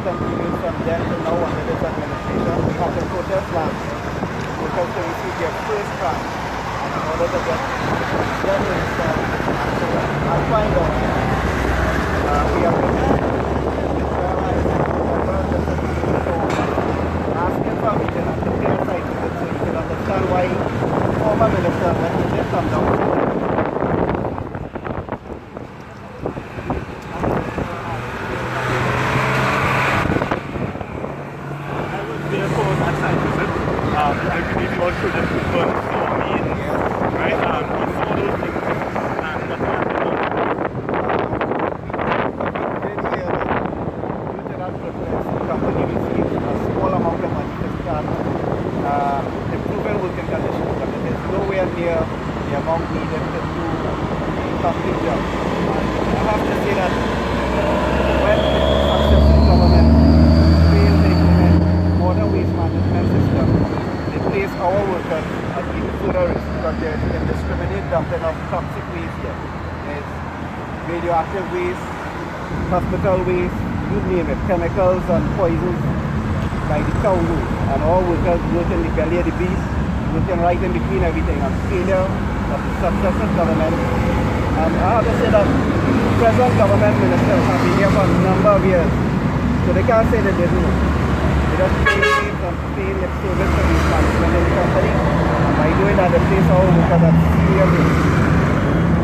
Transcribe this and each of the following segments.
Continues from then to now under this administration. We have to protest last year because they received their first grant and in order to get them installed and find out we have been asking for me to compare sites with it so you can understand why former minister when he did come down improving working conditions, but it is nowhere near the amount needed to do a complete job. I have to say that when successive government failed to implement modern waste management system, they place our workers at even further risk because there is indiscriminate dumping of toxic waste here. There's radioactive waste, hospital waste, you name it, chemicals and poisons by the cows, and all workers work in the belly of the beast, working right in between everything, and failure of the successive government. And I have to say that present government ministers have been here for a number of years, so they can't say they didn't know. They just pay and pay lip service to these management in the company, and by doing that they place our workers at serious risk,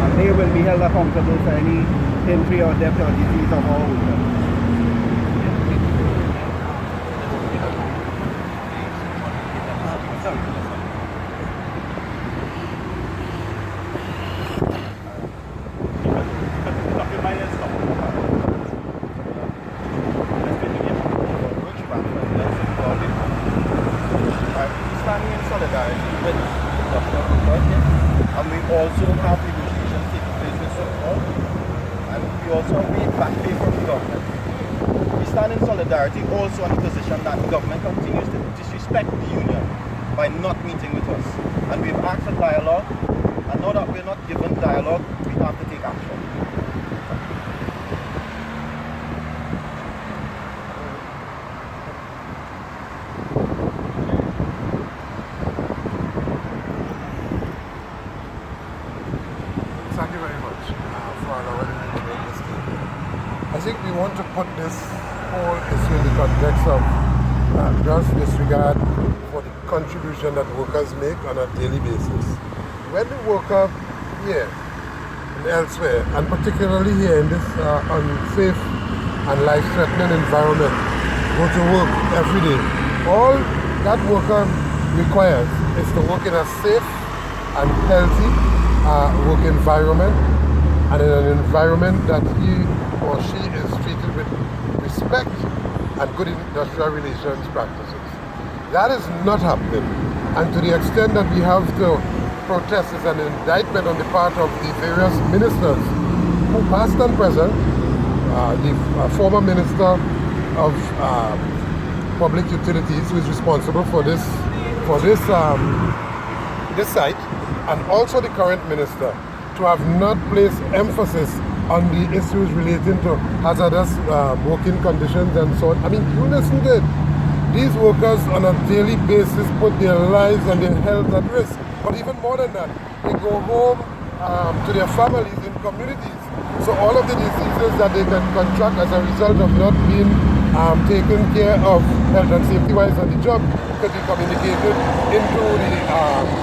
and they will be held accountable for any injury or death or disease of our workers. And we also have negotiations taking place with support, and we also await back pay from the government. We stand in solidarity also on the position that the government continues to disrespect the union by not meeting with us. And we've asked for dialogue, and now that we're not given dialogue, we have to take action. Thank you very much for allowing me to make this statement. I think we want to put this whole issue in the context of just disregard for the contribution that workers make on a daily basis. When the worker here and elsewhere, and particularly here in this unsafe and life-threatening environment, go to work every day, all that worker requires is to work in a safe and healthy work environment, and in an environment that he or she is treated with respect and good industrial relations practices. That is not happening, and to the extent that we have to protest is an indictment on the part of the various ministers, who past and present, the former minister of public utilities, who is responsible for this site, and also the current minister, to have not placed emphasis on the issues relating to hazardous working conditions and so on. I mean, you listen to it. These workers on a daily basis put their lives and their health at risk. But even more than that, they go home to their families in communities. So all of the diseases that they can contract as a result of not being taken care of health and safety-wise on the job could be communicated into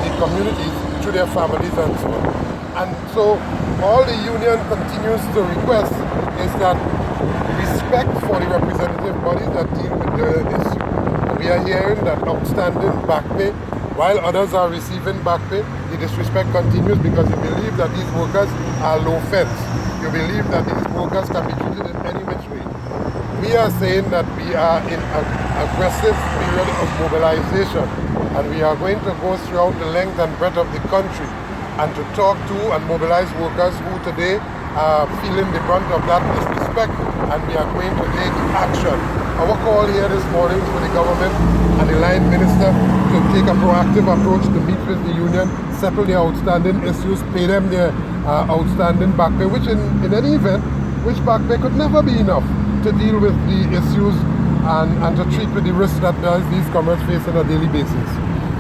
the communities through their families and so on. And so all the union continues to request is that respect for the representative bodies that deal with the issue. And we are hearing that outstanding back pay, while others are receiving back pay, the disrespect continues because you believe that these workers are low fence. You believe that these workers can be treated in any which way. We are saying that we are in an aggressive period of mobilization. and we are going to go throughout the length and breadth of the country and to talk to and mobilize workers who today are feeling the brunt of that disrespect, and we are going to take action. Our call here this morning for the government and the line minister to take a proactive approach to meet with the union, settle their outstanding issues, pay them their outstanding back pay, which in any event, which back pay could never be enough to deal with the issues and to treat with the risks that these comrades face on a daily basis.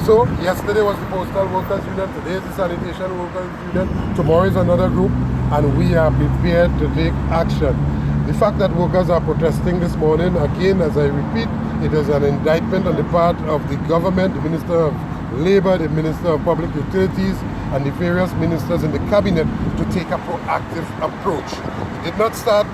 So yesterday was the Postal Workers Union, today is the Sanitation Workers Union, tomorrow is another group, and we are prepared to take action. The fact that workers are protesting this morning, again, as I repeat, it is an indictment on the part of the government, the Minister of Labour, the Minister of Public Utilities, and the various ministers in the cabinet to take a proactive approach. It did not start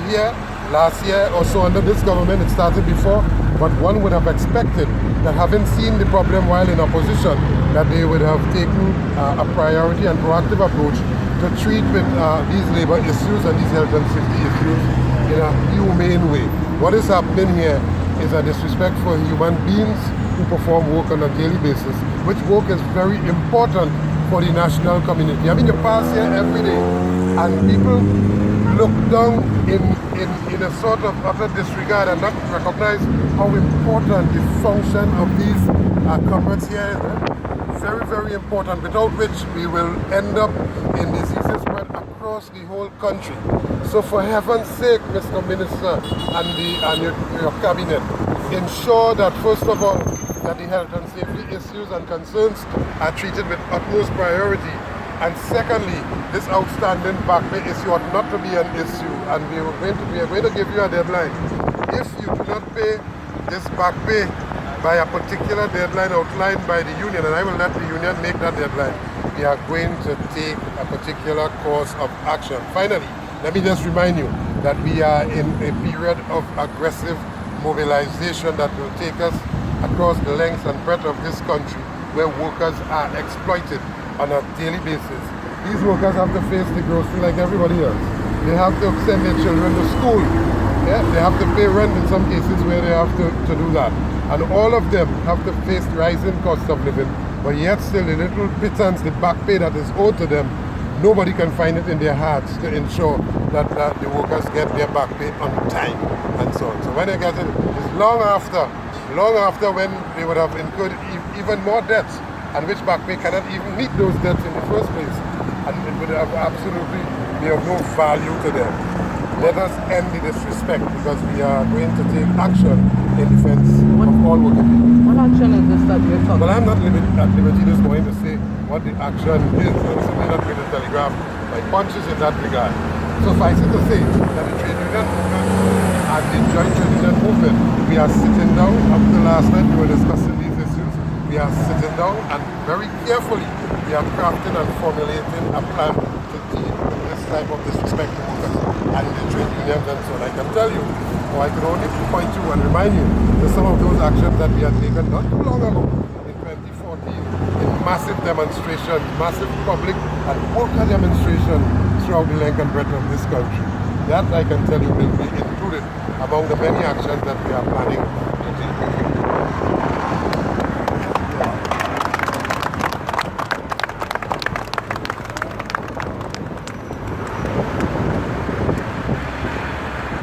here last year or so under this government, it started before, but one would have expected that, having seen the problem while in opposition, that they would have taken a priority and proactive approach to treat with these labour issues and these health and safety issues in a humane way. What is happening here is a disrespect for human beings who perform work on a daily basis, which work is very important for the national community. I mean, you pass here every day and people look down in a sort of utter disregard and not recognize how important the function of these comrades here is. Very, very important, without which we will end up in diseases spread across the whole country. So for heaven's sake, Mr. Minister and your cabinet, ensure that first of all, that the health and safety issues and concerns are treated with utmost priority. And secondly, this outstanding back pay issue ought not to be an issue, and we are going to give you a deadline. If you do not pay this back pay by a particular deadline outlined by the union, and I will let the union make that deadline, we are going to take a particular course of action. Finally, let me just remind you that we are in a period of aggressive mobilization that will take us across the length and breadth of this country, where workers are exploited on a daily basis. These workers have to face the grocery like everybody else. They have to send their children to school. Yeah? They have to pay rent in some cases where they have to do that. And all of them have to face rising costs of living, but yet still the little pittance, the back pay that is owed to them, nobody can find it in their hearts to ensure that the workers get their back pay on time and so on. So when they get it, it's long after when they would have incurred even more debts, and which back pay cannot even meet those debts in the first place, and it would have absolutely be of no value to them. Let us end the disrespect, because we are going to take action in defense of all working people. What action is this that you're talking about? Well, I'm not at liberty this morning to say what the action is. I'm simply not going to telegraph my punches in that regard. Suffice it to say that the trade union movement and the joint trade union movement, we are sitting down. Up to last night we were discussing these issues. We are sitting down and very carefully we are crafting and formulating a plan to deal with this type of disrespect to workers and the trade unions and so on. I can tell you, or I can only point to and remind you to some of those actions that we had taken not too long ago in 2014 in massive demonstrations, massive public and worker demonstrations throughout the length and breadth of this country. That, I can tell you, will be included among the many actions that we are planning